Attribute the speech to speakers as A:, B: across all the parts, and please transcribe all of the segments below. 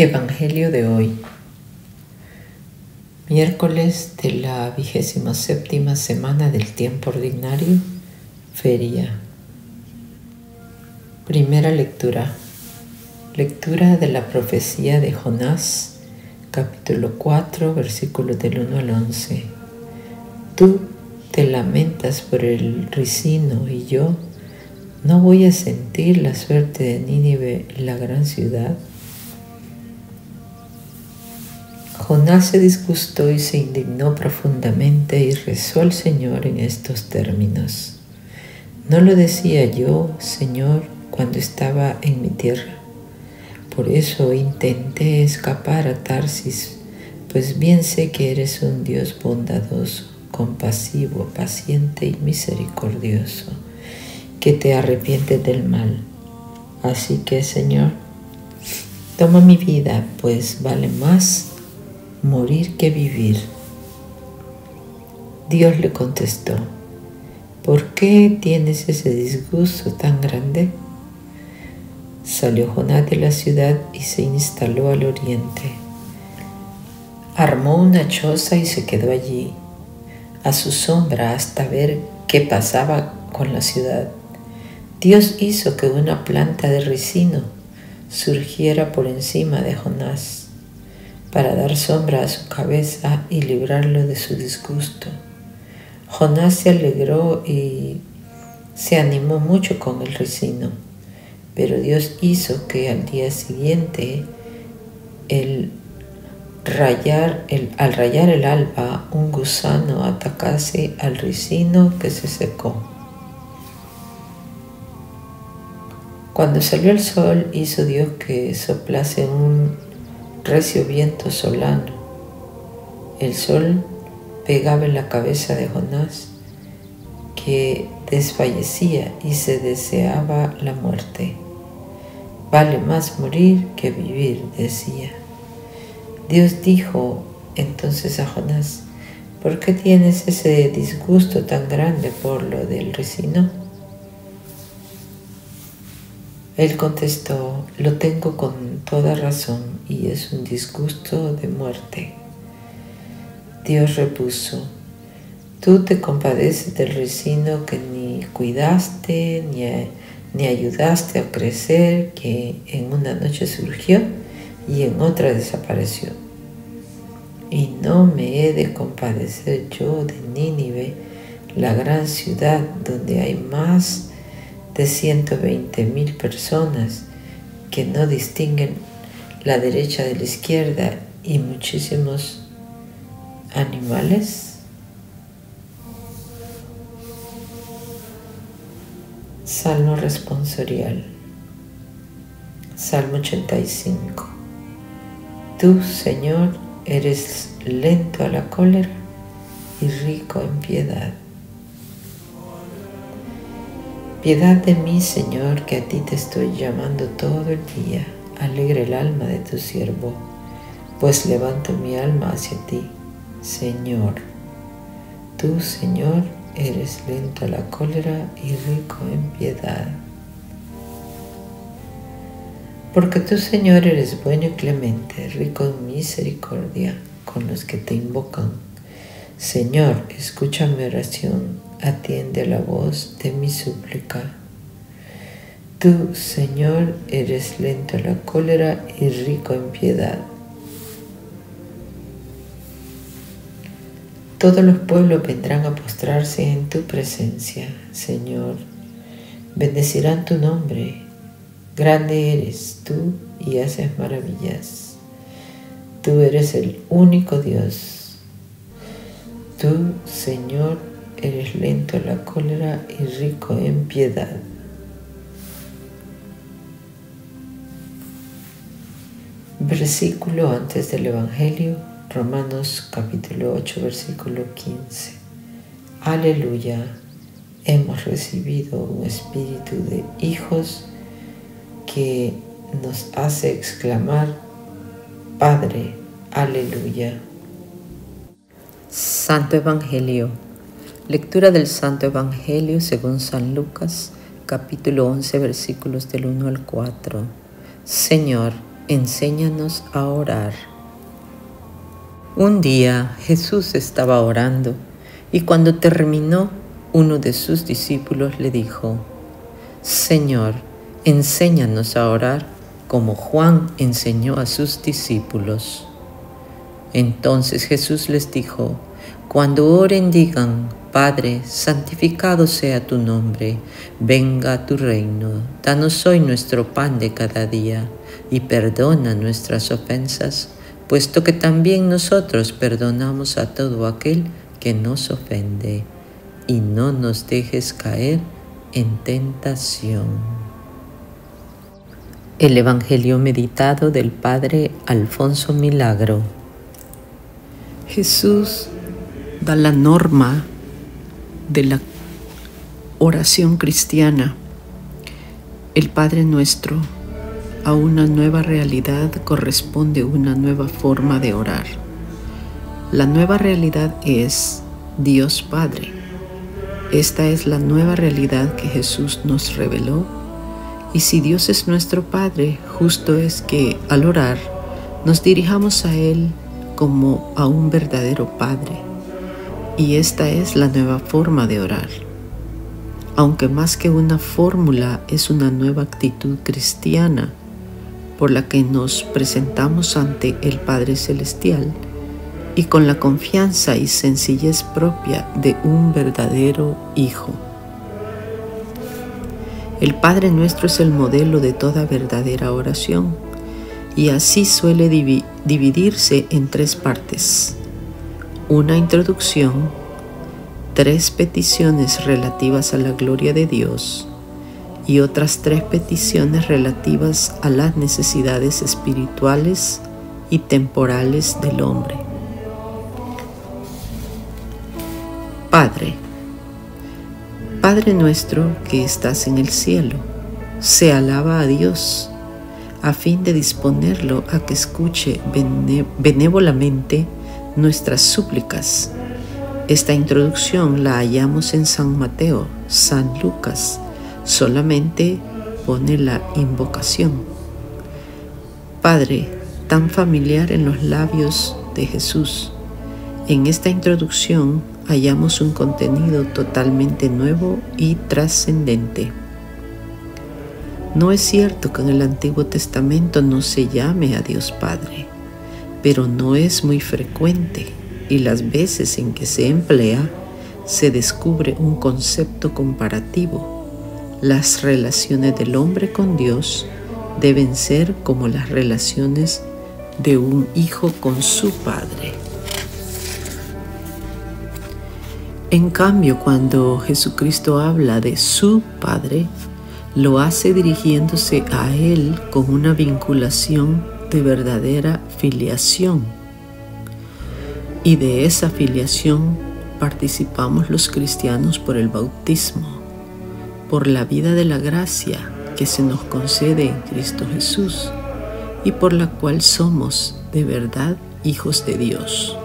A: Evangelio de hoy, miércoles de la 27ª semana del tiempo ordinario, feria. Primera lectura. Lectura de la profecía de Jonás, capítulo 4, versículos del 1 al 11. Tú te lamentas por el ricino y yo no voy a sentir la suerte de Nínive, la gran ciudad. Jonás se disgustó y se indignó profundamente y rezó al Señor en estos términos: ¿no lo decía yo, Señor, cuando estaba en mi tierra? Por eso intenté escapar a Tarsis, pues bien sé que eres un Dios bondadoso, compasivo, paciente y misericordioso, que te arrepientes del mal. Así que, Señor, toma mi vida, pues vale más morir que vivir. Dios le contestó: ¿por qué tienes ese disgusto tan grande? Salió Jonás de la ciudad y se instaló al oriente. Armó una choza y se quedó allí, a su sombra, hasta ver qué pasaba con la ciudad. Dios hizo que una planta de ricino surgiera por encima de Jonás, para dar sombra a su cabeza y librarlo de su disgusto. Jonás se alegró y se animó mucho con el ricino, pero Dios hizo que al día siguiente, al rayar el alba, un gusano atacase al ricino, que se secó. Cuando salió el sol, hizo Dios que soplase un recio viento solano. El sol pegaba en la cabeza de Jonás, que desfallecía y se deseaba la muerte. Vale más morir que vivir, decía. Dios dijo entonces a Jonás: ¿por qué tienes ese disgusto tan grande por lo del ricino? Él contestó: lo tengo con toda razón y es un disgusto de muerte. Dios repuso: tú te compadeces del ricino que ni cuidaste ni ayudaste a crecer, que en una noche surgió y en otra desapareció. Y no me he de compadecer yo de Nínive, la gran ciudad donde hay más de 120,000 personas que no distinguen la derecha de la izquierda y muchísimos animales. Salmo responsorial. Salmo 85. Tú, Señor, eres lento a la cólera y rico en piedad. Piedad de mí, Señor, que a ti te estoy llamando todo el día. Alegra el alma de tu siervo, pues levanto mi alma hacia ti, Señor. Tú, Señor, eres lento a la cólera y rico en piedad. Porque tú, Señor, eres bueno y clemente, rico en misericordia con los que te invocan. Señor, escucha mi oración, atiende a la voz de mi súplica. Tú, Señor, eres lento a la cólera y rico en piedad. Todos los pueblos vendrán a postrarse en tu presencia, Señor. Bendecirán tu nombre. Grande eres tú y haces maravillas. Tú eres el único Dios. Tú, Señor, eres lento a la cólera y rico en piedad. Versículo antes del Evangelio, Romanos capítulo 8, versículo 15. Aleluya, hemos recibido un espíritu de hijos que nos hace exclamar: Padre, aleluya. Santo Evangelio. Lectura del Santo Evangelio según San Lucas, capítulo 11, versículos del 1 al 4. Señor, enséñanos a orar. Un día Jesús estaba orando y cuando terminó, uno de sus discípulos le dijo: Señor, enséñanos a orar como Juan enseñó a sus discípulos. Entonces Jesús les dijo: Cuando oren digan: Padre, santificado sea tu nombre, venga tu reino, danos hoy nuestro pan de cada día, y perdona nuestras ofensas, puesto que también nosotros perdonamos a todo aquel que nos ofende, y no nos dejes caer en tentación. El Evangelio meditado del Padre Alfonso Milagro.
B: Jesús da la norma de la oración cristiana, el Padre Nuestro. A una nueva realidad corresponde una nueva forma de orar. La nueva realidad es Dios Padre. Esta es la nueva realidad que Jesús nos reveló. Y si Dios es nuestro Padre, justo es que al orar nos dirijamos a Él como a un verdadero Padre. Y esta es la nueva forma de orar. Aunque más que una fórmula, es una nueva actitud cristiana por la que nos presentamos ante el Padre Celestial y con la confianza y sencillez propia de un verdadero Hijo. El Padre Nuestro es el modelo de toda verdadera oración y así suele dividirse en 3 partes. Una introducción, 3 peticiones relativas a la gloria de Dios y otras 3 peticiones relativas a las necesidades espirituales y temporales del hombre. Padre, Padre nuestro que estás en el cielo, se alaba a Dios a fin de disponerlo a que escuche benévolamente nuestras súplicas. Esta introducción la hallamos en San Mateo, San Lucas, solamente pone la invocación. Padre, tan familiar en los labios de Jesús. En esta introducción hallamos un contenido totalmente nuevo y trascendente. No es cierto que en el Antiguo Testamento no se llame a Dios Padre, pero no es muy frecuente y las veces en que se emplea se descubre un concepto comparativo. Las relaciones del hombre con Dios deben ser como las relaciones de un hijo con su padre. En cambio, cuando Jesucristo habla de su Padre, lo hace dirigiéndose a Él con una vinculación de verdadera filiación. Y de esa filiación participamos los cristianos por el bautismo, por la vida de la gracia que se nos concede en Cristo Jesús y por la cual somos de verdad hijos de Dios.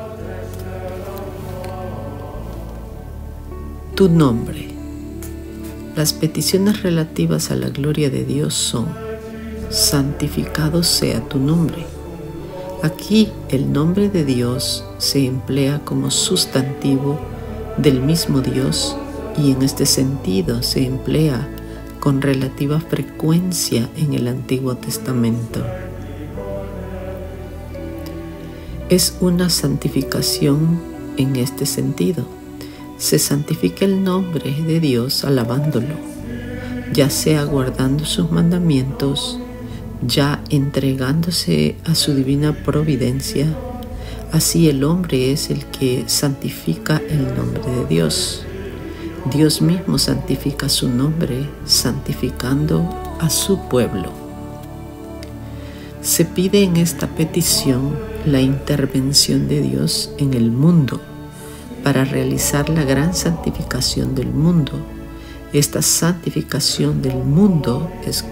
B: Tu nombre. Las peticiones relativas a la gloria de Dios son: santificado sea tu nombre. Aquí el nombre de Dios se emplea como sustantivo del mismo Dios y en este sentido se emplea con relativa frecuencia en el Antiguo Testamento. Es una santificación en este sentido. Se santifica el nombre de Dios alabándolo, ya sea guardando sus mandamientos, ya entregándose a su divina providencia. Así el hombre es el que santifica el nombre de Dios. Dios mismo santifica su nombre, santificando a su pueblo. Se pide en esta petición la intervención de Dios en el mundo para realizar la gran santificación del mundo. Esta santificación del mundo es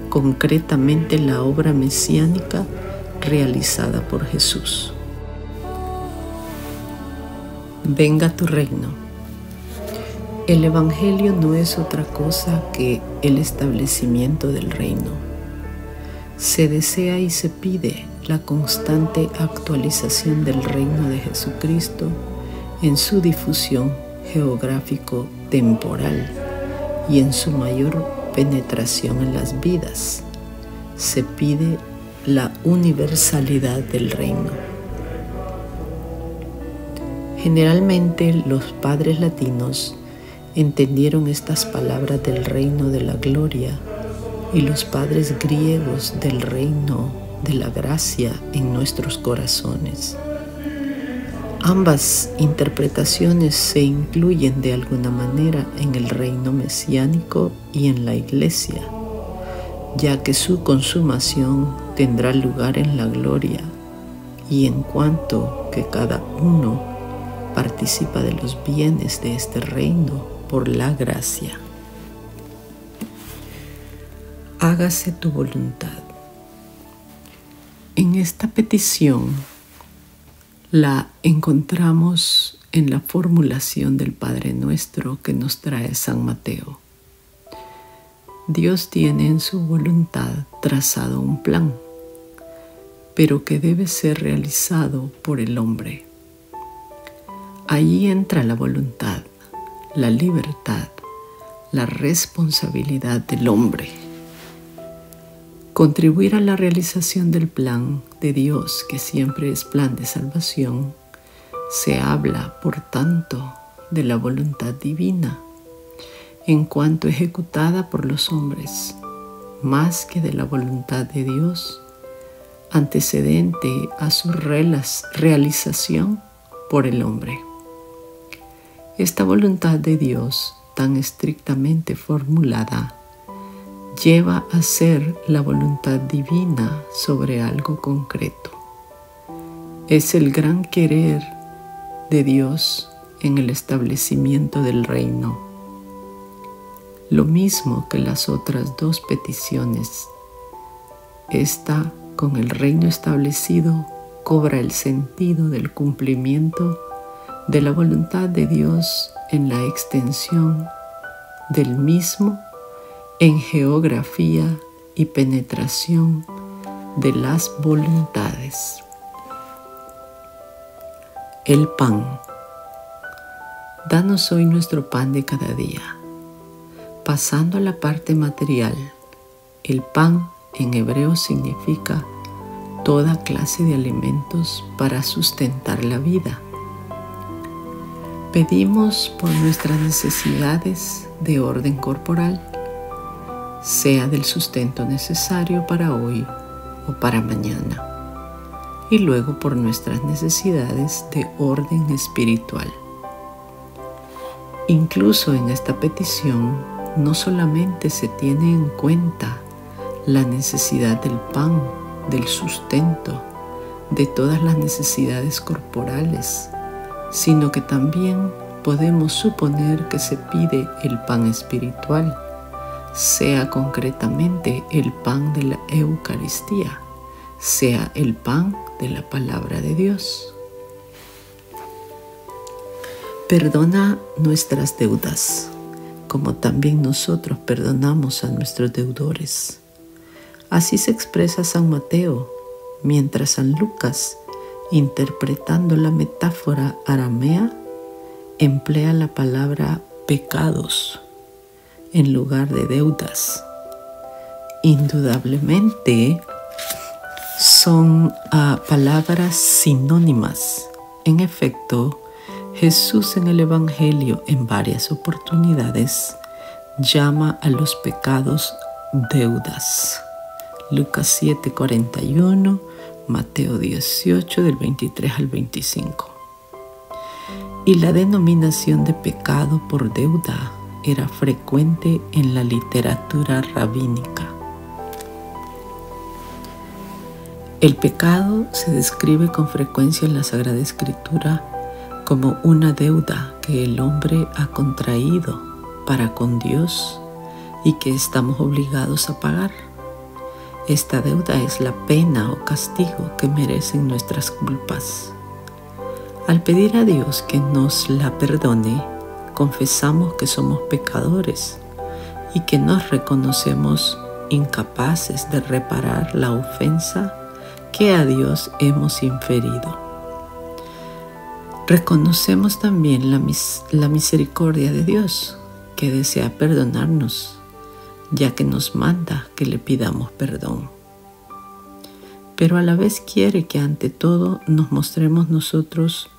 B: concretamente la obra mesiánica realizada por Jesús. Venga tu reino. El Evangelio no es otra cosa que el establecimiento del reino. Se desea y se pide la constante actualización del reino de Jesucristo en su difusión geográfico-temporal y en su mayor penetración en las vidas. Se pide la universalidad del reino. Generalmente los padres latinos entendieron estas palabras del reino de la gloria y los padres griegos del reino de la gracia en nuestros corazones. Ambas interpretaciones se incluyen de alguna manera en el reino mesiánico y en la iglesia, ya que su consumación tendrá lugar en la gloria, y en cuanto que cada uno participa de los bienes de este reino por la gracia. Hágase tu voluntad. En esta petición la encontramos en la formulación del Padre Nuestro que nos trae San Mateo. Dios tiene en su voluntad trazado un plan, pero que debe ser realizado por el hombre. Allí entra la voluntad, la libertad, la responsabilidad del hombre. Contribuir a la realización del plan de Dios, que siempre es plan de salvación, se habla, por tanto, de la voluntad divina, en cuanto ejecutada por los hombres, más que de la voluntad de Dios, antecedente a su realización por el hombre. Esta voluntad de Dios, tan estrictamente formulada, lleva a ser la voluntad divina sobre algo concreto. Es el gran querer de Dios en el establecimiento del reino. Lo mismo que las otras dos peticiones, esta con el reino establecido cobra el sentido del cumplimiento de la voluntad de Dios en la extensión del mismo en geografía y penetración de las voluntades. El pan. Danos hoy nuestro pan de cada día. Pasando a la parte material, el pan en hebreo significa toda clase de alimentos para sustentar la vida. Pedimos por nuestras necesidades de orden corporal, sea del sustento necesario para hoy o para mañana, y luego por nuestras necesidades de orden espiritual. Incluso en esta petición no solamente se tiene en cuenta la necesidad del pan, del sustento, de todas las necesidades corporales, sino que también podemos suponer que se pide el pan espiritual, sea concretamente el pan de la Eucaristía, sea el pan de la palabra de Dios. Perdona nuestras deudas, como también nosotros perdonamos a nuestros deudores. Así se expresa San Mateo, mientras San Lucas, interpretando la metáfora aramea, emplea la palabra pecados en lugar de deudas. Indudablemente son palabras sinónimas. En efecto, Jesús en el Evangelio en varias oportunidades llama a los pecados deudas. Lucas 7:41, Mateo 18 del 23 al 25. Y la denominación de pecado por deuda era frecuente en la literatura rabínica. El pecado se describe con frecuencia en la Sagrada Escritura como una deuda que el hombre ha contraído para con Dios y que estamos obligados a pagar. Esta deuda es la pena o castigo que merecen nuestras culpas. Al pedir a Dios que nos la perdone, confesamos que somos pecadores y que nos reconocemos incapaces de reparar la ofensa que a Dios hemos inferido. Reconocemos también la misericordia de Dios, que desea perdonarnos, ya que nos manda que le pidamos perdón. Pero a la vez quiere que ante todo nos mostremos nosotros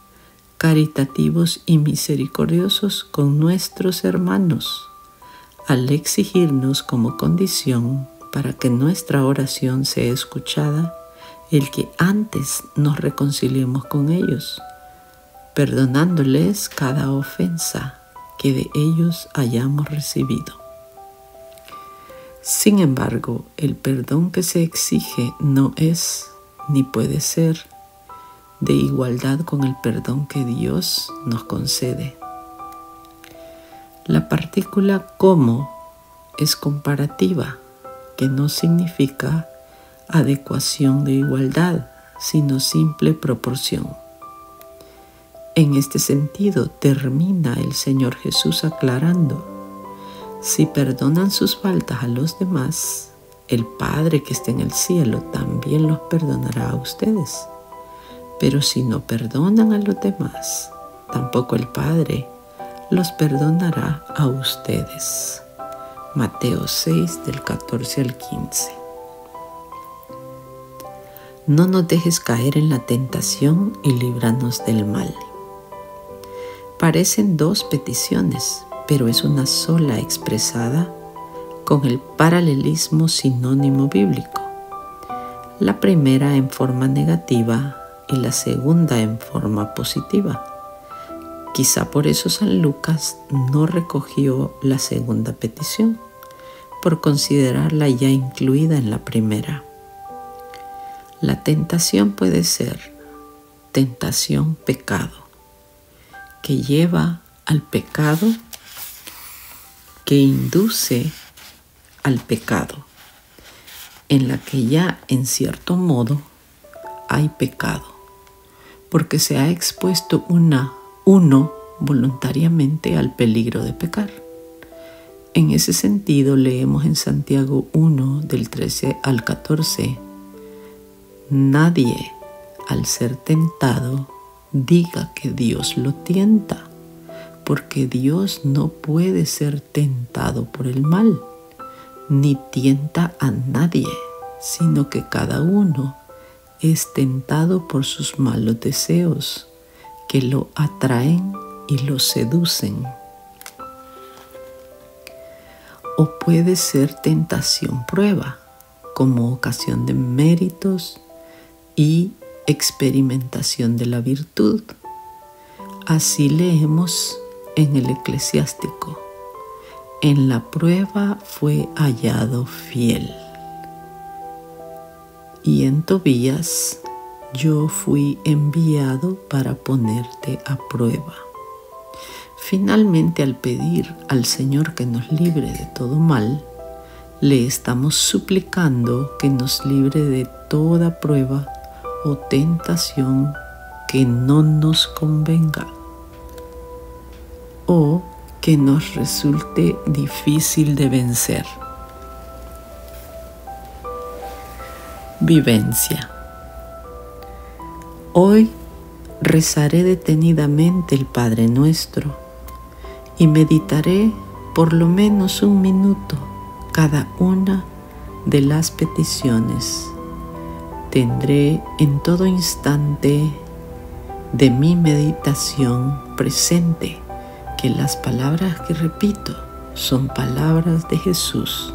B: caritativos y misericordiosos con nuestros hermanos, al exigirnos como condición para que nuestra oración sea escuchada, el que antes nos reconciliemos con ellos, perdonándoles cada ofensa que de ellos hayamos recibido. Sin embargo, el perdón que se exige no es ni puede ser de igualdad con el perdón que Dios nos concede. La partícula como es comparativa, que no significa adecuación de igualdad, sino simple proporción. En este sentido termina el Señor Jesús aclarando: si perdonan sus faltas a los demás, el Padre que está en el cielo también los perdonará a ustedes. Pero si no perdonan a los demás, tampoco el Padre los perdonará a ustedes. Mateo 6, del 14 al 15. No nos dejes caer en la tentación y líbranos del mal. Parecen dos peticiones, pero es una sola expresada con el paralelismo sinónimo bíblico. La primera en forma negativa y la segunda en forma positiva. Quizá por eso San Lucas no recogió la segunda petición, por considerarla ya incluida en la primera. La tentación puede ser tentación pecado, que lleva al pecado, que induce al pecado, en la que ya en cierto modo hay pecado, porque se ha expuesto uno voluntariamente al peligro de pecar. En ese sentido leemos en Santiago 1, del 13 al 14, nadie al ser tentado diga que Dios lo tienta, porque Dios no puede ser tentado por el mal, ni tienta a nadie, sino que cada uno es tentado por sus malos deseos, que lo atraen y lo seducen. O puede ser tentación prueba, como ocasión de méritos y experimentación de la virtud. Así leemos en el Eclesiástico: en la prueba fue hallado fiel. Y en Tobías: yo fui enviado para ponerte a prueba. Finalmente, al pedir al Señor que nos libre de todo mal, le estamos suplicando que nos libre de toda prueba o tentación que no nos convenga o que nos resulte difícil de vencer. Vivencia. Hoy rezaré detenidamente el Padre Nuestro y meditaré por lo menos 1 minuto cada una de las peticiones. Tendré en todo instante de mi meditación presente que las palabras que repito son palabras de Jesús.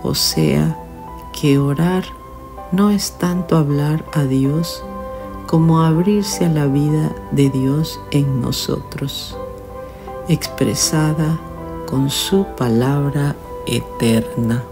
B: O sea, que orar no es tanto hablar a Dios como abrirse a la vida de Dios en nosotros, expresada con su palabra eterna.